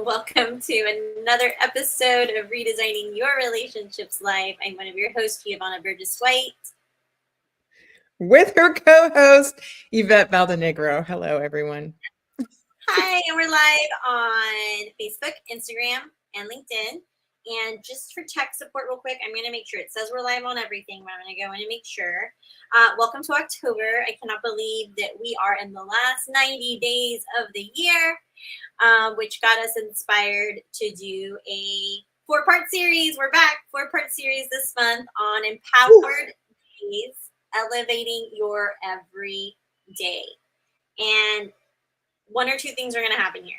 Welcome to another episode of Redesigning Your Relationships Life. I'm one of your hosts, Geovanna Burgess White. With her co-host, Yvette Valdenegro. Hello, everyone. Hi, and we're live on Facebook, Instagram, and LinkedIn. And just for tech support real quick, I'm going to make sure it says we're live on everything, but I'm going to go in and make sure. Welcome to October. I cannot believe that we are in the last 90 days of the year, which got us inspired to do a 4-part series. We're back, 4-part series this month on EmpowHERed days, elevating your every day. And one or two things are going to happen here.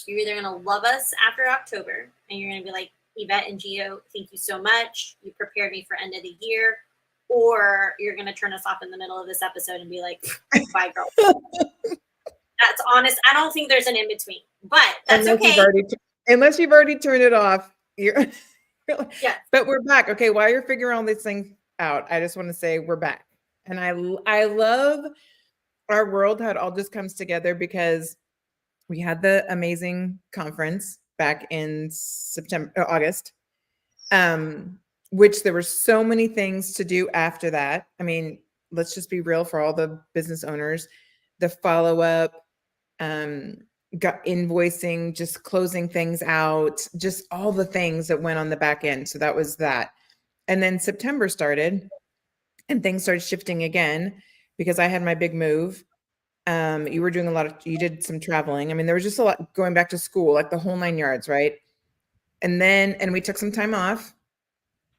You're either going to love us after October, and you're going to be like, Yvette and Geo, thank you so much. You prepared me for end of the year. Or you're going to turn us off in the middle of this episode and be like, bye, girl. That's honest. I don't think there's an in-between, but that's okay. Unless you've already turned it off. Yeah. But we're back. Okay, while you're figuring all these things out, I just want to say we're back. And I love our world, how it all just comes together, because we had the amazing conference back in August, which there were so many things to do after that. I mean, let's just be real for all the business owners, the follow-up, got invoicing, just closing things out, just all the things that went on the back end. So that was that. And then September started and things started shifting again because I had my big move. You were doing you did some traveling. I mean, there was just a lot going back to school, like the whole 9 yards, right? And we took some time off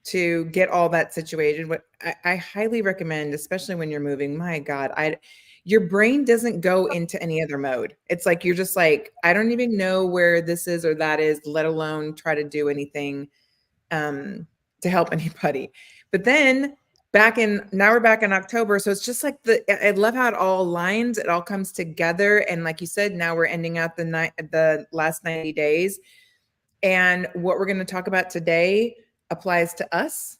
to get all that situated. What I highly recommend, especially when you're moving, my God, your brain doesn't go into any other mode. It's like, you're just like, I don't even know where this is or that is, let alone try to do anything to help anybody. But then now we're back in October. So it's just like I love how it all aligns. It all comes together. And like you said, now we're ending out the last 90 days. And what we're going to talk about today applies to us.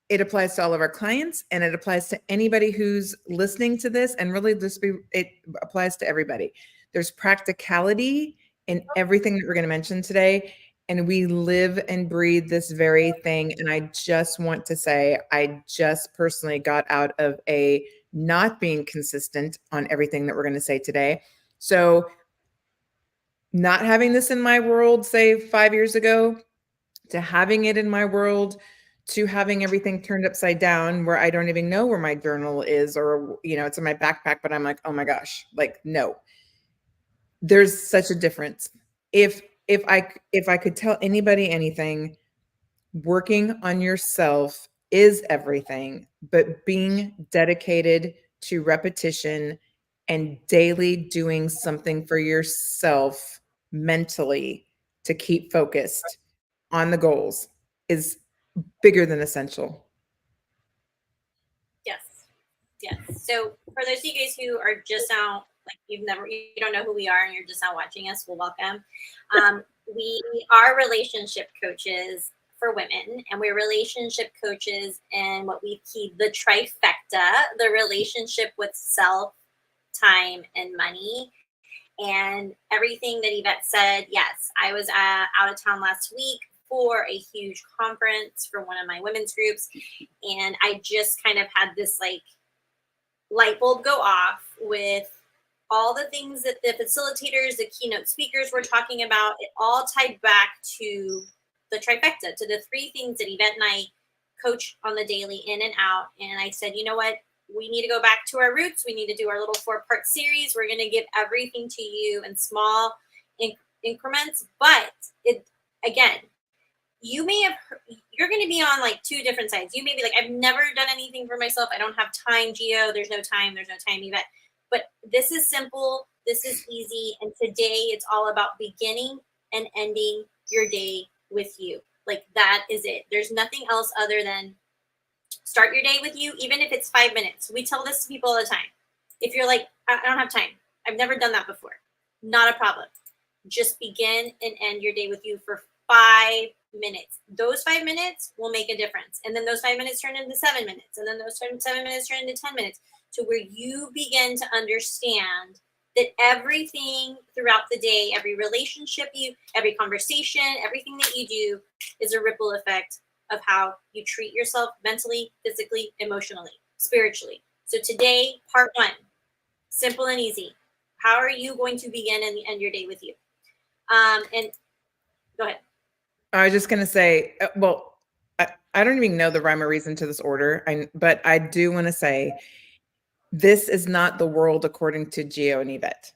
It applies to all of our clients, and it applies to anybody who's listening to this. And really it applies to everybody. There's practicality in everything that we're going to mention today. And we live and breathe this very thing. And I just want to say, I just personally got out of a not being consistent on everything that we're going to say today. So not having this in my world, say 5 years ago, to having it in my world, to having everything turned upside down where I don't even know where my journal is, or, it's in my backpack, but I'm like, oh my gosh, like, no, there's such a difference. If I could tell anybody anything, working on yourself is everything, but being dedicated to repetition and daily doing something for yourself mentally to keep focused on the goals is bigger than essential. Yes. So for those of you guys who are just now, like you don't know who we are and you're just now watching us, well, welcome. We are relationship coaches for women, and we're relationship coaches in what we keep the trifecta, the relationship with self, time, and money. And everything that Yvette said, yes, I was out of town last week for a huge conference for one of my women's groups. And I just kind of had this like light bulb go off with all the things that the facilitators, the keynote speakers were talking about. It all tied back to the trifecta, to the 3 things that Yvette and I coach on the daily, in and out. And I said, you know what? We need to go back to our roots. We need to do our little 4-part series. We're going to give everything to you in small increments. But again, you're going to be on like 2 different sides. You may be like, I've never done anything for myself. I don't have time, Geo. There's no time, Yvette. But this is simple. This is easy. And today it's all about beginning and ending your day with you. Like, that is it. There's nothing else other than start your day with you, even if it's 5 minutes. We tell this to people all the time. If you're like, I don't have time, I've never done that before, not a problem. Just begin and end your day with you for 5 minutes. Those 5 minutes will make a difference. And then those 5 minutes turn into 7 minutes. And then those 7 minutes turn into 10 minutes, to where you begin to understand that everything throughout the day, every relationship every conversation, everything that you do is a ripple effect of how you treat yourself mentally, physically, emotionally, spiritually. So today, part 1, simple and easy. How are you going to begin and end your day with you? And go ahead. I was just going to say, well, I don't even know the rhyme or reason to this order, but I do want to say this is not the world according to Geo and Yvette.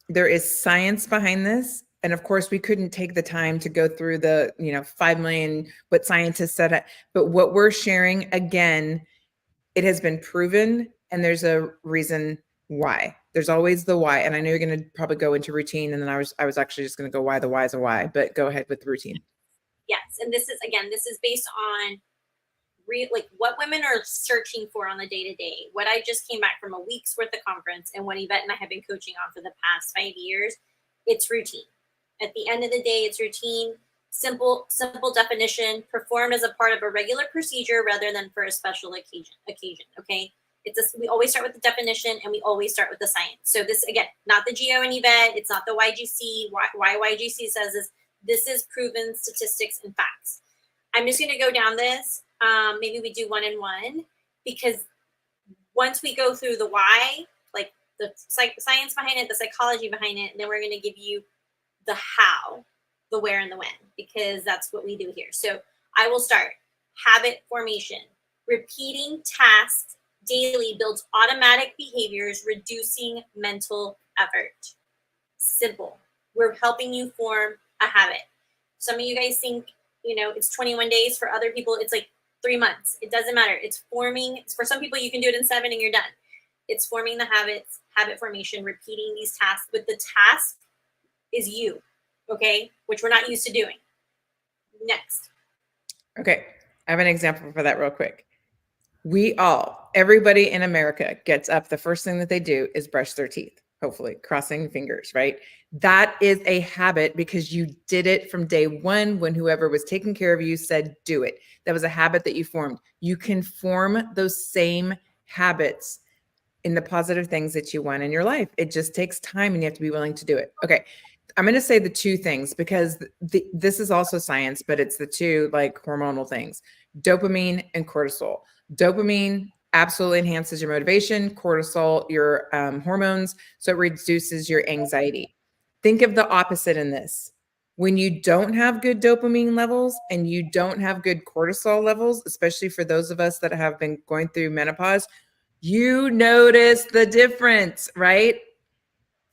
There is science behind this. And of course, we couldn't take the time to go through the 5 million, what scientists said. But what we're sharing, again, it has been proven, and there's a reason why. There's always the why. And I know you're going to probably go into routine, and then I was actually just going to go why the why is a why, but go ahead with the routine. Yes, and this is based on like what women are searching for on the day-to-day. What I just came back from a week's worth of conference, and what Yvette and I have been coaching on for the past 5 years, it's routine. At the end of the day, it's routine, simple definition, performed as a part of a regular procedure rather than for a special occasion. Okay, we always start with the definition, and we always start with the science. So this, again, not the Geo and Yvette, it's not the YGC. Why YGC says this is proven statistics and facts. I'm just going to go down this. Maybe we do 1 and 1, because once we go through the why, like the science behind it, the psychology behind it, then we're going to give you the how, the where, and the when, because that's what we do here. So I will start. Habit formation. Repeating tasks daily builds automatic behaviors, reducing mental effort. Simple. We're helping you form a habit. Some of you guys think, it's 21 days. For other people, it's like 3 months. It doesn't matter. It's forming. For some people, you can do it in 7 and you're done. It's forming the habits, habit formation, repeating these tasks. But the task is you, okay? Which we're not used to doing. Next. Okay. I have an example for that real quick. Everybody in America gets up. The first thing that they do is brush their teeth, hopefully, crossing fingers, right? That is a habit because you did it from day 1 when whoever was taking care of you said, do it. That was a habit that you formed. You can form those same habits in the positive things that you want in your life. It just takes time, and you have to be willing to do it. Okay. I'm going to say the 2 things because this is also science, but it's the 2 like hormonal things, dopamine and cortisol. Dopamine absolutely enhances your motivation, cortisol, your hormones. So it reduces your anxiety. Think of the opposite in this. When you don't have good dopamine levels and you don't have good cortisol levels, especially for those of us that have been going through menopause, you notice the difference, right?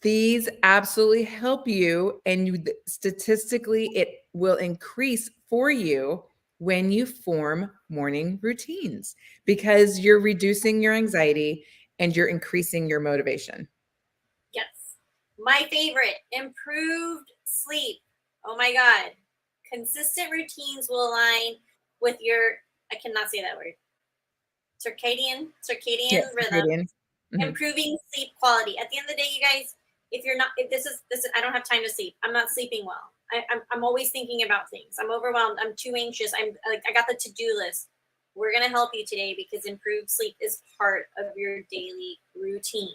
These absolutely help you, and statistically, it will increase for you when you form morning routines because you're reducing your anxiety and you're increasing your motivation. Yes. My favorite, improved sleep. Oh my God. Consistent routines will align with your, I cannot say that word, circadian rhythm, Mm-hmm. improving sleep quality. At the end of the day, you guys, if this is, I don't have time to sleep. I'm not sleeping well. I'm always thinking about things. I'm overwhelmed. I'm too anxious. I got the to-do list. We're going to help you today because improved sleep is part of your daily routine.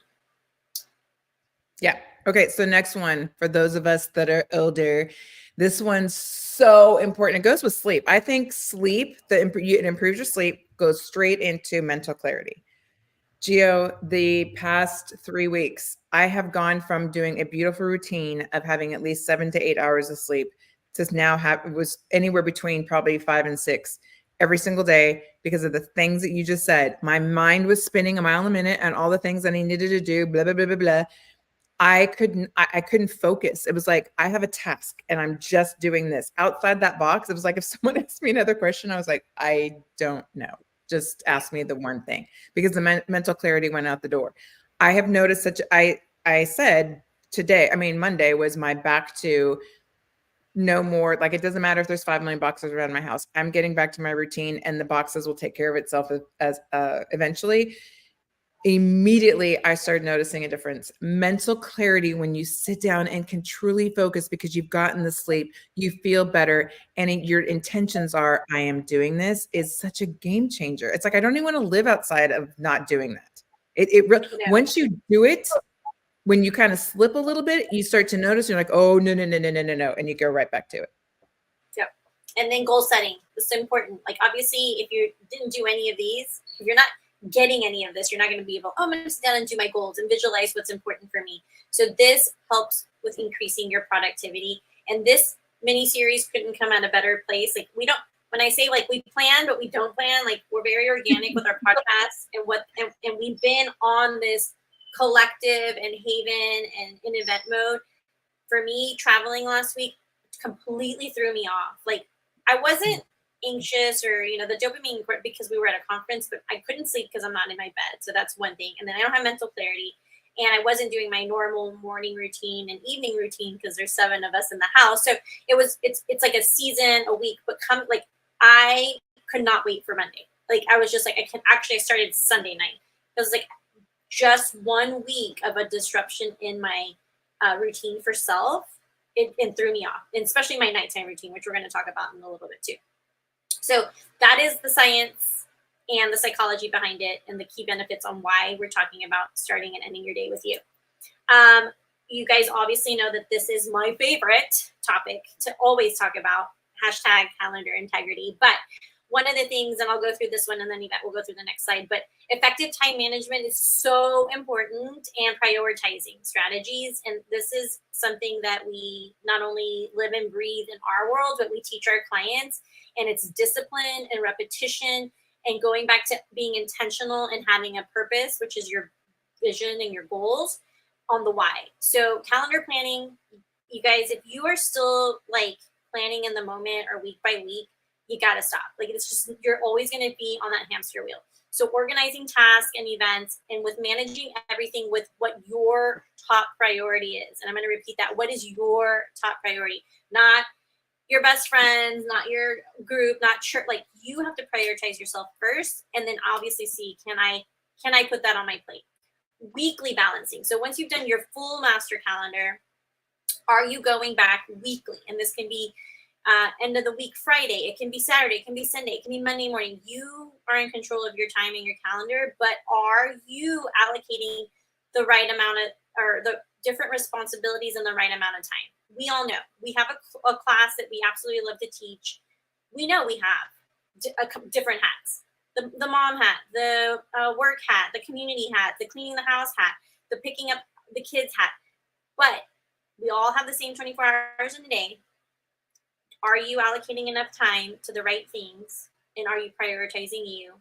Yeah. Okay. So next one, for those of us that are older, this one's so important. It goes with sleep. I think sleep, it improves your sleep, goes straight into mental clarity. Geo, the past 3 weeks, I have gone from doing a beautiful routine of having at least 7 to 8 hours of sleep to now it was anywhere between probably 5 and 6 every single day because of the things that you just said. My mind was spinning a mile a minute and all the things that I needed to do, blah, blah, blah, blah, blah. I couldn't focus. It was like, I have a task and I'm just doing this. Outside that box, it was like, if someone asked me another question, I was like, I don't know. Just ask me the one thing because the mental clarity went out the door. I have noticed I said today, Monday was my back to no more. Like, it doesn't matter if there's 5 million boxes around my house. I'm getting back to my routine and the boxes will take care of itself as eventually. Immediately, I started noticing a difference. Mental clarity when you sit down and can truly focus because you've gotten the sleep, you feel better, and your intentions are, I am doing this, is such a game changer. It's like, I don't even want to live outside of not doing that. Once you do it, when you kind of slip a little bit, you start to notice, you're like, oh, no, no, no, no, no, no, no. And you go right back to it. Yep. And then goal setting is important. Like, obviously, if you didn't do any of these, if you're not getting any of this, you're not going to be able, oh, I'm going to sit down and do my goals and visualize what's important for me. So this helps with increasing your productivity. And this mini series couldn't come at a better place. Like, we don't, when I say like we plan, but we don't plan, like we're very organic with our podcasts and we've been on this collective and haven and in event mode. For me, traveling last week completely threw me off. Like, I wasn't anxious or, the dopamine, because we were at a conference, but I couldn't sleep because I'm not in my bed. So that's one thing. And then I don't have mental clarity. And I wasn't doing my normal morning routine and evening routine because there's 7 of us in the house. So it's like a season, a week, but I could not wait for Monday. Like, I was just like, I started Sunday night. It was like just 1 week of a disruption in my routine for self. It threw me off, and especially my nighttime routine, which we're going to talk about in a little bit too. So that is the science and the psychology behind it and the key benefits on why we're talking about starting and ending your day with you. You guys obviously know that this is my favorite topic to always talk about, #calendar integrity. But one of the things, and I'll go through this one and then Yvette will go through the next slide, but effective time management is so important, and prioritizing strategies. And this is something that we not only live and breathe in our world, but we teach our clients. And it's discipline and repetition and going back to being intentional and having a purpose, which is your vision and your goals on the why. So calendar planning, you guys, if you are still like planning in the moment or week by week, you got to stop. Like, it's just, you're always going to be on that hamster wheel. So organizing tasks and events and with managing everything with what your top priority is. And I'm going to repeat that. What is your top priority? Not your best friends, not your group, not church. Like, you have to prioritize yourself first, and then obviously see, can I put that on my plate? Weekly balancing. So once you've done your full master calendar, are you going back weekly? And this can be end of the week Friday, it can be Saturday, it can be Sunday, it can be Monday morning. You are in control of your time and your calendar, but are you allocating the right amount of, or the different responsibilities in the right amount of time? We all know we have a class that we absolutely love to teach. We know we have different hats: the mom hat, the work hat, the community hat, the cleaning the house hat, the picking up the kids hat. But we all have the same 24 hours in a day. Are you allocating enough time to the right things? And are you prioritizing you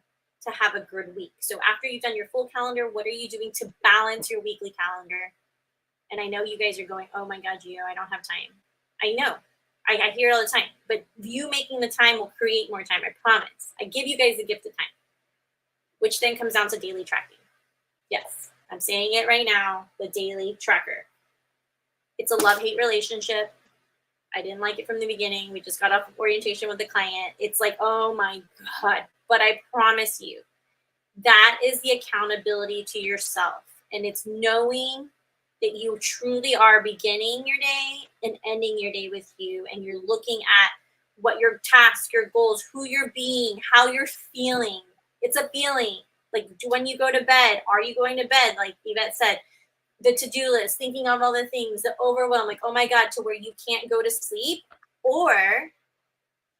to have a good week? So after you've done your full calendar, what are you doing to balance your weekly calendar? And I know you guys are going, oh my God, Gio, I don't have time. I know. I hear it all the time. But you making the time will create more time, I promise. I give you guys the gift of time, which then comes down to daily tracking. Yes, I'm saying it right now, the daily tracker. It's a love-hate relationship. I didn't like it from the beginning. We just got off orientation with the client. It's like, oh my God. But I promise you, that is the accountability to yourself. And it's knowing that you truly are beginning your day and ending your day with you. And you're looking at what your tasks, your goals, who you're being, how you're feeling. It's a feeling. Like, when you go to bed, are you going to bed? Like Yvette said, the to-do list, thinking of all the things, the overwhelm, like, oh my God, to where you can't go to sleep? Or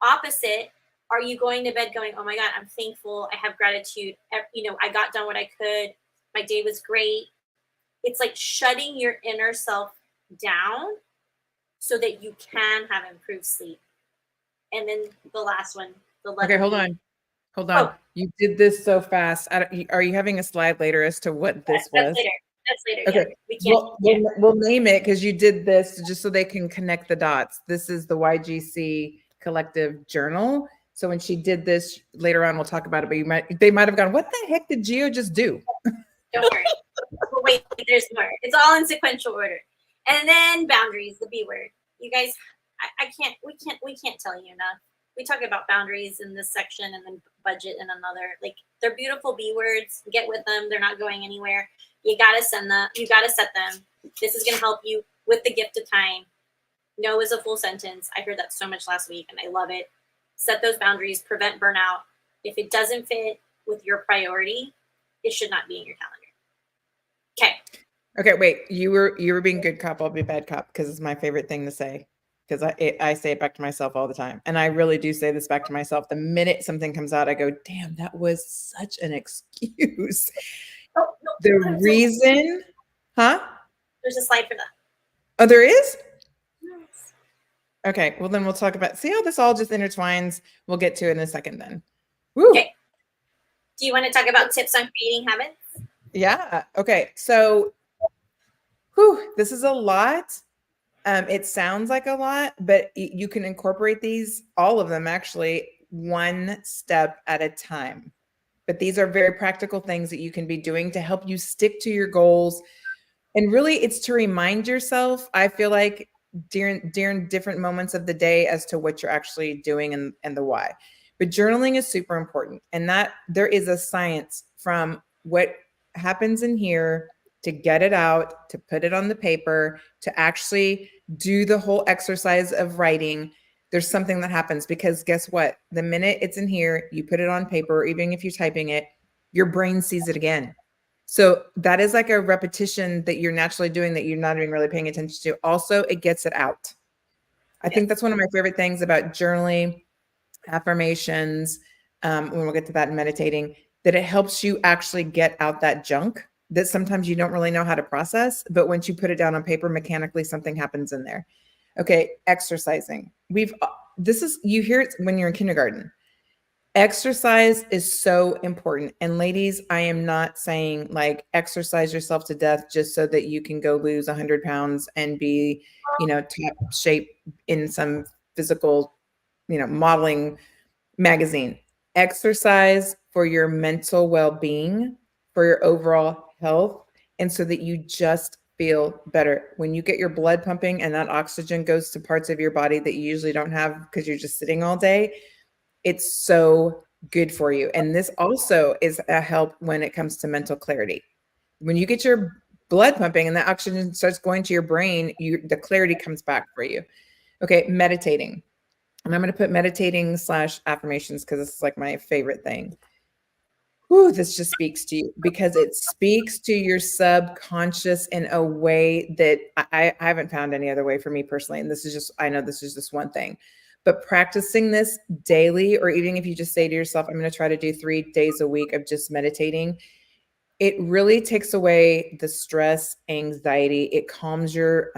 opposite, are you going to bed going, oh my God, I'm thankful, I have gratitude, I got done what I could, my day was great. It's like shutting your inner self down so that you can have improved sleep. And then the last one, okay, hold on. Oh. You did this so fast. Are you having a slide later as to what this was? That's later. Okay. Yeah, we'll name it because you did this just so they can connect the dots. This is the YGC Collective Journal. So when she did this later on, we'll talk about it, but they might have gone, what the heck did Gio just do? Don't worry. But wait, there's more. It's all in sequential order. And then boundaries, the B word. You guys, we can't tell you enough. We talk about boundaries in this section and then budget in another. Like, they're beautiful B words. Get with them. They're not going anywhere. You got to send them. You got to set them. This is going to help you with the gift of time. No is a full sentence. I heard that so much last week and I love it. Set those boundaries, prevent burnout. If it doesn't fit with your priority, it should not be in your calendar. Okay. Okay, wait. You were being good cop. I'll be bad cop because it's my favorite thing to say. Because I say it back to myself all the time, and I really do say this back to myself. The minute something comes out, I go, "Damn, that was such an excuse." Oh, no. The reason, huh? There's a slide for that. Oh, there is? Yes. Okay, well then we'll talk about, see how this all just intertwines. We'll get to it in a second then. Woo. Okay. Do you want to talk about tips on creating habits? Yeah. Okay. So, whew, this is a lot. It sounds like a lot, but you can incorporate these, all of them actually, one step at a time. But these are very practical things that you can be doing to help you stick to your goals. And really, it's to remind yourself, I feel like, during different moments of the day as to what you're actually doing and the why. But journaling is super important. And that there is a science from what happens in here to get it out, to put it on the paper, to actually do the whole exercise of writing. There's something that happens because guess what? The minute it's in here, you put it on paper, or even if you're typing it, your brain sees it again. So that is like a repetition that you're naturally doing that you're not even really paying attention to. Also, it gets it out. I think that's one of my favorite things about journaling, affirmations, when we'll get to that in meditating, that it helps you actually get out that junk that sometimes you don't really know how to process. But once you put it down on paper, mechanically something happens in there. Okay, exercising. You hear it when you're in kindergarten. Exercise is so important. And ladies, I am not saying like exercise yourself to death just so that you can go lose 100 pounds and be, top shape in some physical, modeling magazine. Exercise for your mental well-being, for your overall health, and so that you just feel better. When you get your blood pumping and that oxygen goes to parts of your body that you usually don't have because you're just sitting all day, it's so good for you. And this also is a help when it comes to mental clarity. When you get your blood pumping and the oxygen starts going to your brain, the clarity comes back for you. Okay, meditating. And I'm going to put meditating / affirmations because this is like my favorite thing. Whew, this just speaks to you because it speaks to your subconscious in a way that I haven't found any other way for me personally. And I know this is just one thing, but practicing this daily, or even if you just say to yourself, I'm going to try to do 3 days a week of just meditating, it really takes away the stress, anxiety. It calms your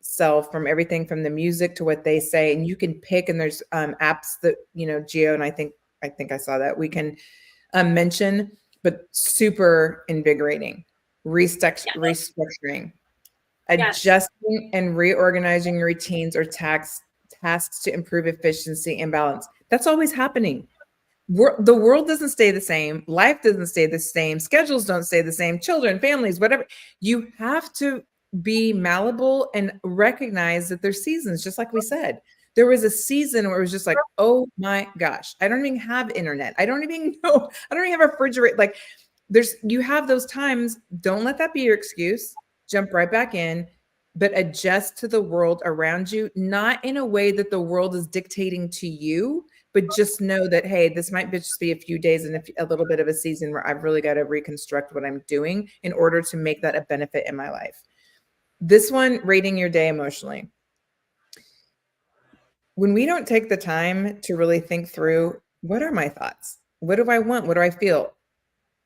self from everything from the music to what they say. And you can pick, and there's apps that, Geo, and I think I saw that we can mention, but super invigorating, restructuring, adjusting and reorganizing your routines or tasks to improve efficiency and balance. That's always happening. The world doesn't stay the same. Life doesn't stay the same. Schedules don't stay the same. Children, families, whatever. You have to be malleable and recognize that there's seasons, just like we said. There was a season where it was just like, oh my gosh, I don't even have internet. I don't even know. I don't even have a refrigerator. Like you have those times. Don't let that be your excuse. Jump right back in, but adjust to the world around you, not in a way that the world is dictating to you, but just know that, hey, this might just be a few days and a little bit of a season where I've really got to reconstruct what I'm doing in order to make that a benefit in my life. This one, rating your day emotionally. When we don't take the time to really think through, what are my thoughts? What do I want? What do I feel?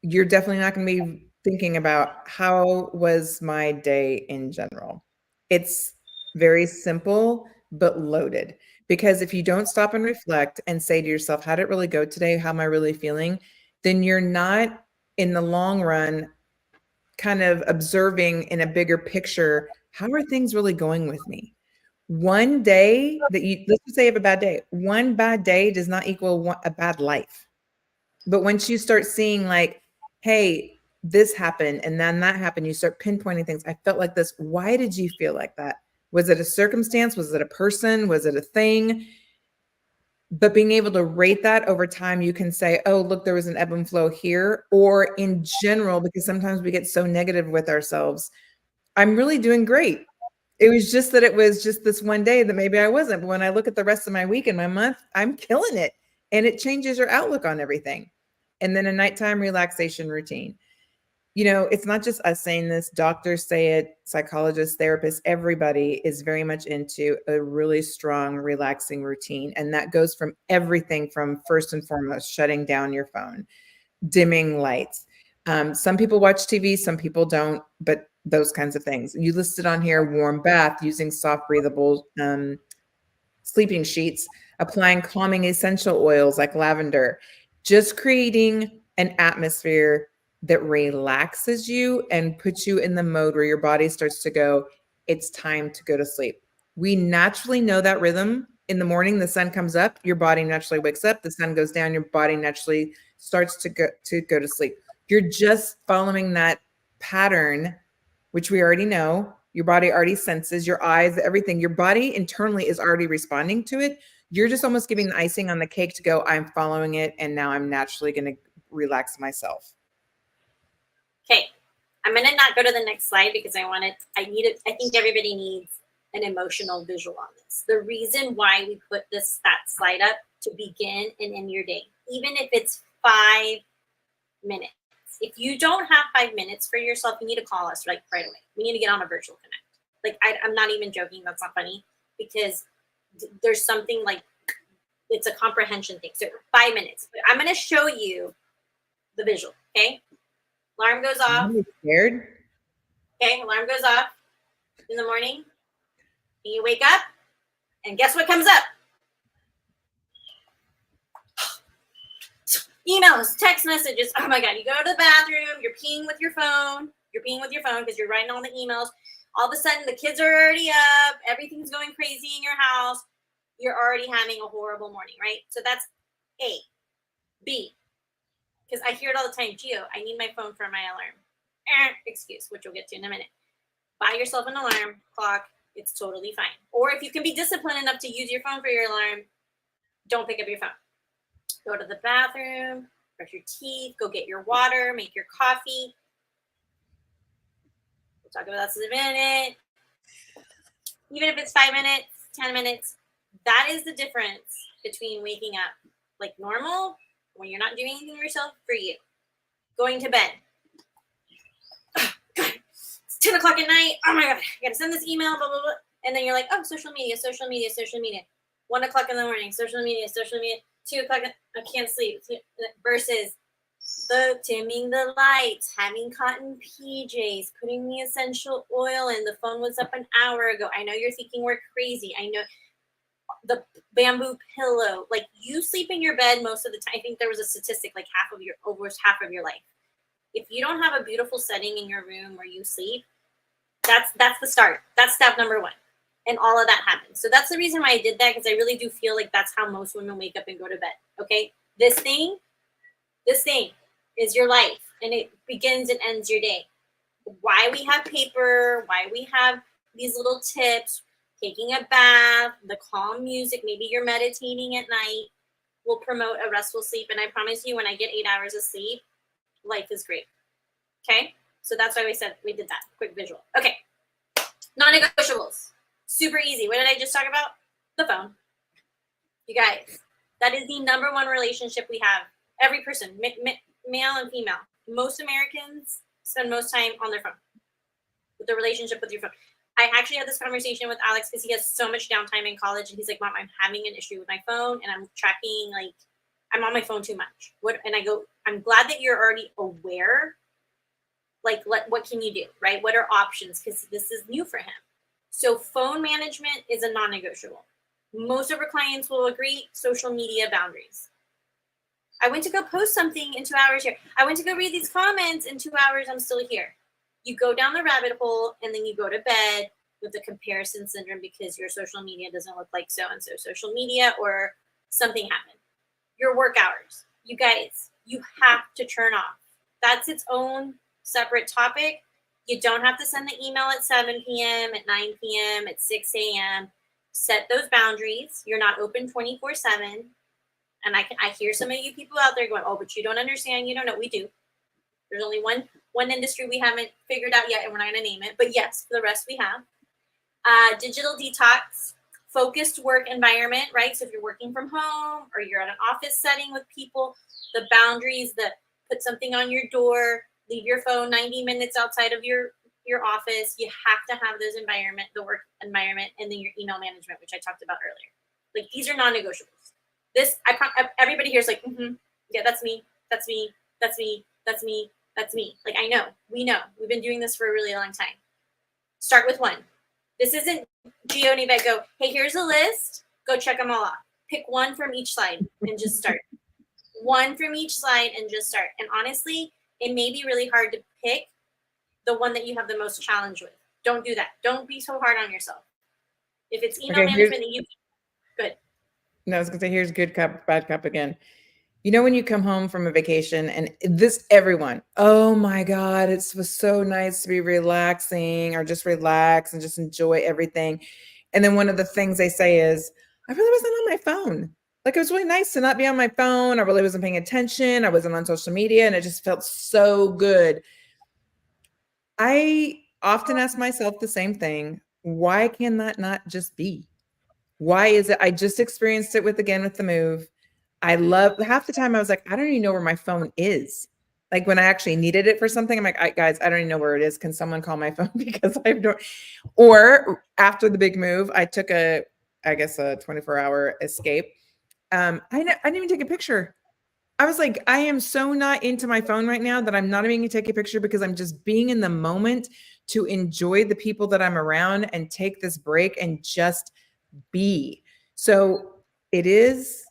You're definitely not going to be thinking about how was my day in general. It's very simple, but loaded. Because if you don't stop and reflect and say to yourself, how did it really go today? How am I really feeling? Then you're not, in the long run, kind of observing in a bigger picture, how are things really going with me? One day let's just say you have a bad day. One bad day does not equal a bad life. But once you start seeing like, hey, this happened and then that happened, you start pinpointing things. I felt like this. Why did you feel like that? Was it a circumstance? Was it a person? Was it a thing? But being able to rate that over time, you can say, oh, look, there was an ebb and flow here. Or in general, because sometimes we get so negative with ourselves, I'm really doing great. It was just that it was just this one day that maybe I wasn't. But when I look at the rest of my week and my month, I'm killing it. And it changes your outlook on everything. And then a nighttime relaxation routine. you know, it's not just us saying this. Doctors say it, psychologists, therapists, everybody is very much into a really strong, relaxing routine. And that goes from everything from, first and foremost, shutting down your phone, dimming lights. Some people watch TV, some people don't, but those kinds of things. You listed on here, warm bath, using soft breathable sleeping sheets, applying calming essential oils like lavender, just creating an atmosphere that relaxes you and puts you in the mode where your body starts to go, it's time to go to sleep. We naturally know that rhythm. In the morning, the sun comes up, your body naturally wakes up, the sun goes down, your body naturally starts to go to sleep. You're just following that pattern, which we already know. Your body already senses, your eyes, everything. Your body internally is already responding to it. You're just almost giving the icing on the cake to go, I'm following it, and now I'm naturally going to relax myself. Okay, I'm going to not go to the next slide because I think everybody needs an emotional visual on this. The reason why we put that slide up to begin and end your day, even if it's 5 minutes. If you don't have 5 minutes for yourself, you need to call us right away. We need to get on a virtual connect. Like, I'm not even joking. That's not funny, because there's something like, it's a comprehension thing. So 5 minutes. But I'm going to show you the visual, okay? Alarm goes off. Are you scared? Okay, alarm goes off in the morning. And you wake up, and guess what comes up? Emails, text messages. Oh my God, you go to the bathroom, you're peeing with your phone. You're peeing with your phone because you're writing all the emails. All of a sudden, the kids are already up. Everything's going crazy in your house. You're already having a horrible morning, right? So that's A. B, because I hear it all the time. Gio, I need my phone for my alarm. Excuse, which we'll get to in a minute. Buy yourself an alarm clock. It's totally fine. Or if you can be disciplined enough to use your phone for your alarm, don't pick up your phone. Go to the bathroom, brush your teeth, go get your water, make your coffee. We'll talk about that in a minute. Even if it's 5 minutes, 10 minutes, that is the difference between waking up like normal, when you're not doing anything for yourself, for you. Going to bed. Oh, God. It's 10 o'clock at night. Oh my God, I gotta send this email, blah, blah, blah. And then you're like, oh, social media, social media, social media. 1 o'clock in the morning, social media, social media. 2 o'clock, I can't sleep. Versus the dimming the lights, having cotton PJs, putting the essential oil in. The phone was up an hour ago. I know you're thinking we're crazy. I know. The bamboo pillow, like, you sleep in your bed most of the time. I think there was a statistic, like almost half of your life. If you don't have a beautiful setting in your room where you sleep, that's the start. That's step number 1. And all of that happens. So that's the reason why I did that, because I really do feel like that's how most women wake up and go to bed. Okay. This thing is your life, and it begins and ends your day. Why we have paper, why we have these little tips, taking a bath, the calm music, maybe you're meditating at night, will promote a restful sleep. And I promise you, when I get 8 hours of sleep, life is great. Okay. So that's why we did that quick visual. Okay. Non-negotiables. Super easy. What did I just talk about? The phone. You guys, that is the number 1 relationship we have. Every person, male and female. Most Americans spend most time on their phone, with the relationship with your phone. I actually had this conversation with Alex because he has so much downtime in college, and he's like, Mom, I'm having an issue with my phone, and I'm tracking, like, I'm on my phone too much. And I go, I'm glad that you're already aware. Like, what can you do, right? What are options? Because this is new for him. So phone management is a non-negotiable. Most of our clients will agree. Social media boundaries. I went to go post something in 2 hours here. I went to go read these comments in 2 hours. I'm still here. You go down the rabbit hole, and then you go to bed with the comparison syndrome because your social media doesn't look like so-and-so social media, or something happened. Your work hours. You guys, you have to turn off. That's its own separate topic. You don't have to send the email at 7 p.m., at 9 p.m., at 6 a.m. Set those boundaries. You're not open 24/7. And I hear some of you people out there going, oh, but you don't understand. You don't know. We do. There's only one industry we haven't figured out yet, and we're not going to name it. But yes, for the rest we have. Digital detox, focused work environment, right? So if you're working from home or you're at an office setting with people, the boundaries, put something on your door, Leave your phone 90 minutes outside of your office. You have to have those environment, the work environment, and then your email management, which I talked about earlier. Like, these are non-negotiables. This, everybody here is like, yeah, that's me, that's me, that's me, that's me, that's me. Like, I know, we know. We've been doing this for a really long time. Start with one. This isn't Gio and Yvette go, hey, here's a list. Go check them all off. Pick one from each slide and just start. One from each slide and just start. And honestly, it may be really hard to pick the one that you have the most challenge with. Don't do that. Don't be so hard on yourself. If it's email management that you good. No, I was gonna say, here's good cup, bad cup again. You know, when you come home from a vacation and everyone, oh my God, it was so nice to be relaxing or just relax and just enjoy everything. And then one of the things they say is, I really wasn't on my phone. Like, it was really nice to not be on my phone. I really wasn't paying attention. I wasn't on social media, and it just felt so good. I often ask myself the same thing. Why can that not just be? Why is it? I just experienced it with the move. I love half the time I was like, I don't even know where my phone is. Like, when I actually needed it for something, I'm like, guys, I don't even know where it is. Can someone call my phone? Because I don't. Or after the big move, I took a 24-hour escape. I didn't even take a picture. I was like, I am so not into my phone right now that I'm not even gonna take a picture, because I'm just being in the moment to enjoy the people that I'm around and take this break and just be. So it is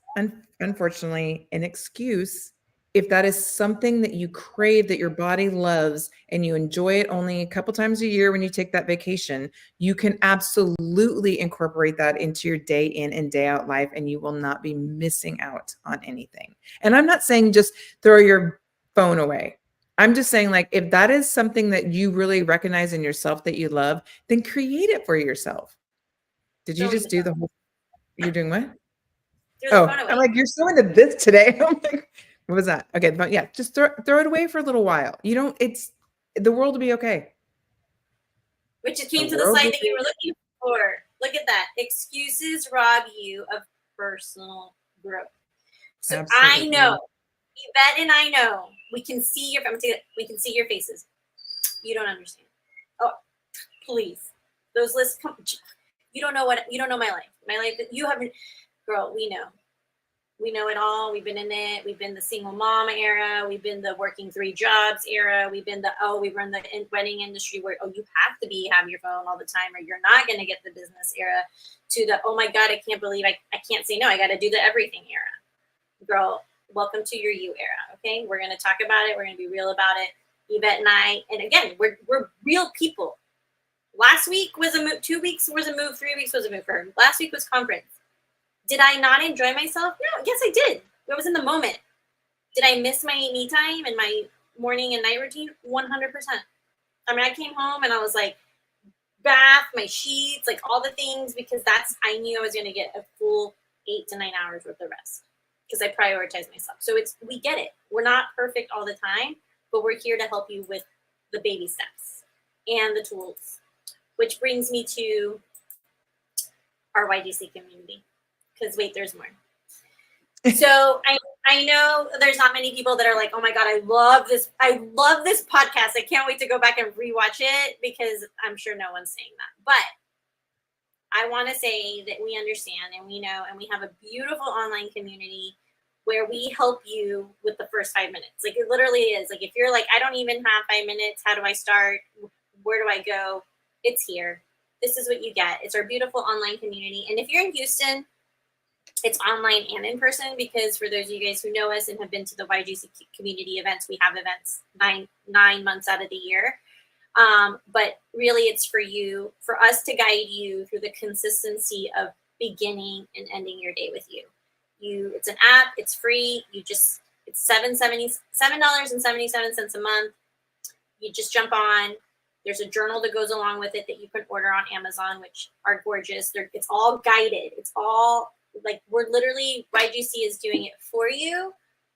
unfortunately an excuse if that is something that you crave, that your body loves, and you enjoy it only a couple times a year when you take that vacation. You can absolutely incorporate that into your day in and day out life, and you will not be missing out on anything. And I'm not saying just throw your phone away. I'm just saying, like, if that is something that you really recognize in yourself that you love, then create it for yourself. Did you just do the whole? You're doing what? Oh, I'm like, you're so into this today. I'm like, what was that? Okay, but yeah, just throw it away for a little while. You don't. It's the world will be okay. Which it came to the slide that you were looking for. Look at that. Excuses rob you of personal growth. So absolutely. I know, Yvette and I know, we can see your. We can see your faces. You don't understand. Oh, please, those lists come. You don't know my life. My life. You haven't. Girl, we know. We know it all. We've been in it. We've been the single mom era. We've been the working 3 jobs era. We've been we were in the wedding industry where, you have to have your phone all the time or you're not going to get the business era, to the, oh my God, I can't believe I can't say no. I got to do the everything era. Girl, welcome to your you era. Okay. We're going to talk about it. We're going to be real about it. Yvette and I, and again, we're real people. Last week was a move. 2 weeks was a move. 3 weeks was a move for her. Last week was conference. Did I not enjoy myself? No, yes, I did. I was in the moment. Did I miss my me time and my morning and night routine? 100%. I mean, I came home and I was like, bath, my sheets, like all the things, because I knew I was going to get a full 8 to 9 hours worth of rest because I prioritize myself. So we get it. We're not perfect all the time, but we're here to help you with the baby steps and the tools, which brings me to our YGC community. Because wait, there's more. So I know there's not many people that are like, oh my God, I love this podcast. I can't wait to go back and rewatch it, because I'm sure no one's saying that. But I want to say that we understand and we know, and we have a beautiful online community where we help you with the first 5 minutes. Like, it literally is. Like, if you're like, I don't even have 5 minutes, how do I start? Where do I go? It's here. This is what you get. It's our beautiful online community. And if you're in Houston, it's online and in person, because for those of you guys who know us and have been to the YGC community events, we have events nine months out of the year. But really it's for us to guide you through the consistency of beginning and ending your day with you. It's an app, it's free. It's $7.77 a month. You just jump on. There's a journal that goes along with it that you can order on Amazon, which are gorgeous. It's all guided. It's all like, we're literally, YGC is doing it for you.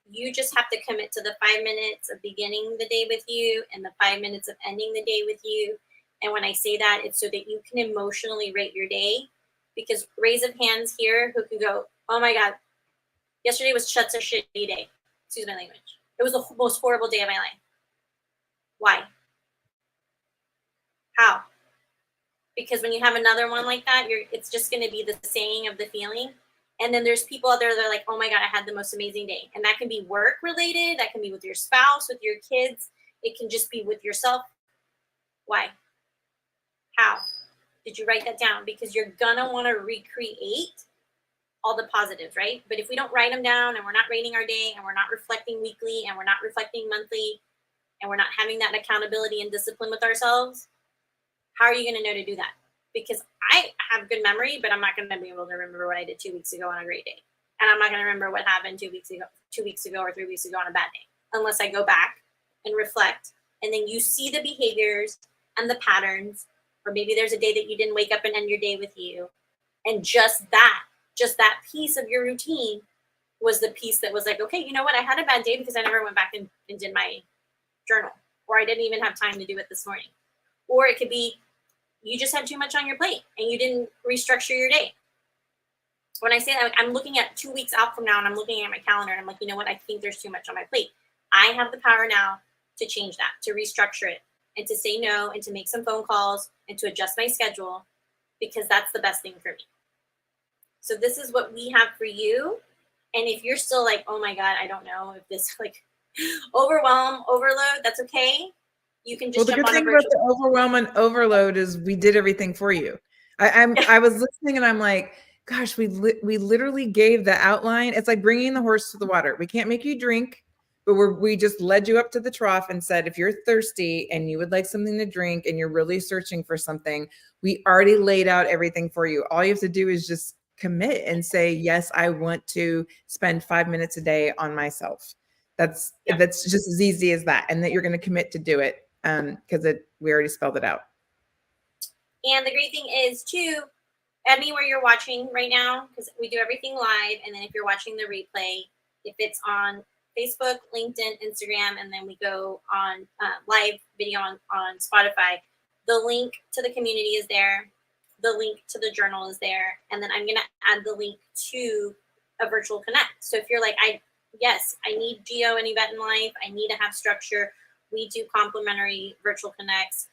You just have to commit to the 5 minutes of beginning the day with you and the 5 minutes of ending the day with you. And when I say that, it's so that you can emotionally rate your day, because raise of hands here who can go, oh my God, yesterday was such a shitty day. Excuse my language. It was the most horrible day of my life. Why? How? Because when you have another one like that, it's just going to be the saying of the feeling. And then there's people out there that are like, oh my God, I had the most amazing day. And that can be work related. That can be with your spouse, with your kids. It can just be with yourself. Why? How? Did you write that down? Because you're going to want to recreate all the positives, right? But if we don't write them down and we're not rating our day and we're not reflecting weekly and we're not reflecting monthly and we're not having that accountability and discipline with ourselves, how are you going to know to do that? Because I have good memory, but I'm not going to be able to remember what I did 2 weeks ago on a great day. And I'm not going to remember what happened 2 weeks ago or 3 weeks ago on a bad day, unless I go back and reflect. And then you see the behaviors and the patterns, or maybe there's a day that you didn't wake up and end your day with you. And just that piece of your routine was the piece that was like, okay, you know what? I had a bad day because I never went back and did my journal, or I didn't even have time to do it this morning. Or it could be you just had too much on your plate and you didn't restructure your day. When I say that, I'm looking at 2 weeks out from now and I'm looking at my calendar and I'm like, you know what? I think there's too much on my plate. I have the power now to change that, to restructure it, and to say no, and to make some phone calls, and to adjust my schedule, because that's the best thing for me. So this is what we have for you. And if you're still like, oh my God, I don't know if this like overload, that's okay. You can just the good thing about the overwhelm and overload is we did everything for you. I was listening and I'm like, gosh, we literally gave the outline. It's like bringing the horse to the water. We can't make you drink, but we just led you up to the trough and said, if you're thirsty and you would like something to drink and you're really searching for something, we already laid out everything for you. All you have to do is just commit and say, yes, I want to spend 5 minutes a day on myself. That's just as easy as that. And that you're going to commit to do it. Because we already spelled it out. And the great thing is too, anywhere you're watching right now, because we do everything live, and then if you're watching the replay, if it's on Facebook, LinkedIn, Instagram, and then we go on live video on Spotify, the link to the community is there, the link to the journal is there, and then I'm going to add the link to a virtual connect. So if you're like, I need Geo and Yvette in life, I need to have structure, we do complimentary virtual connects.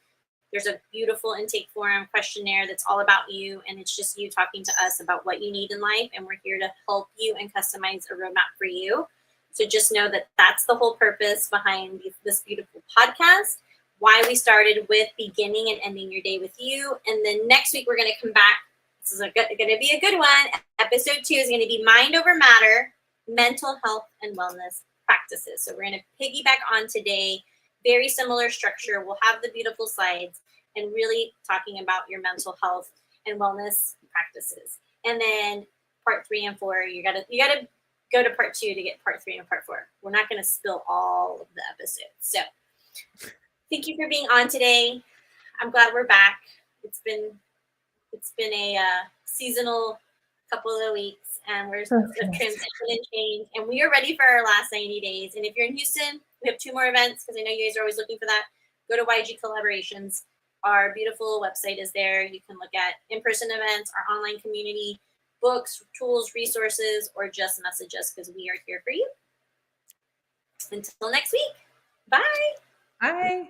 There's a beautiful intake forum questionnaire that's all about you, and it's just you talking to us about what you need in life, and we're here to help you and customize a roadmap for you. So just know that that's the whole purpose behind this beautiful podcast, why we started with beginning and ending your day with you. And then next week, we're going to come back. This is going to be a good one. Episode 2 is going to be Mind Over Matter, Mental Health and Wellness Practices. So we're going to piggyback on today. Very similar structure. We'll have the beautiful slides and really talking about your mental health and wellness practices. And then part 3 and 4, you gotta go to part 2 to get part 3 and part 4. We're not going to spill all of the episodes. So thank you for being on today. I'm glad we're back. It's been a seasonal couple of weeks, and we're transition and change, and we are ready for our last 90 days. And if you're in Houston, we have 2 more events, because I know you guys are always looking for that. Go to YG Collaborations. Our beautiful website is there. You can look at in-person events, our online community, books, tools, resources, or just message us, because we are here for you. Until next week. Bye. Bye.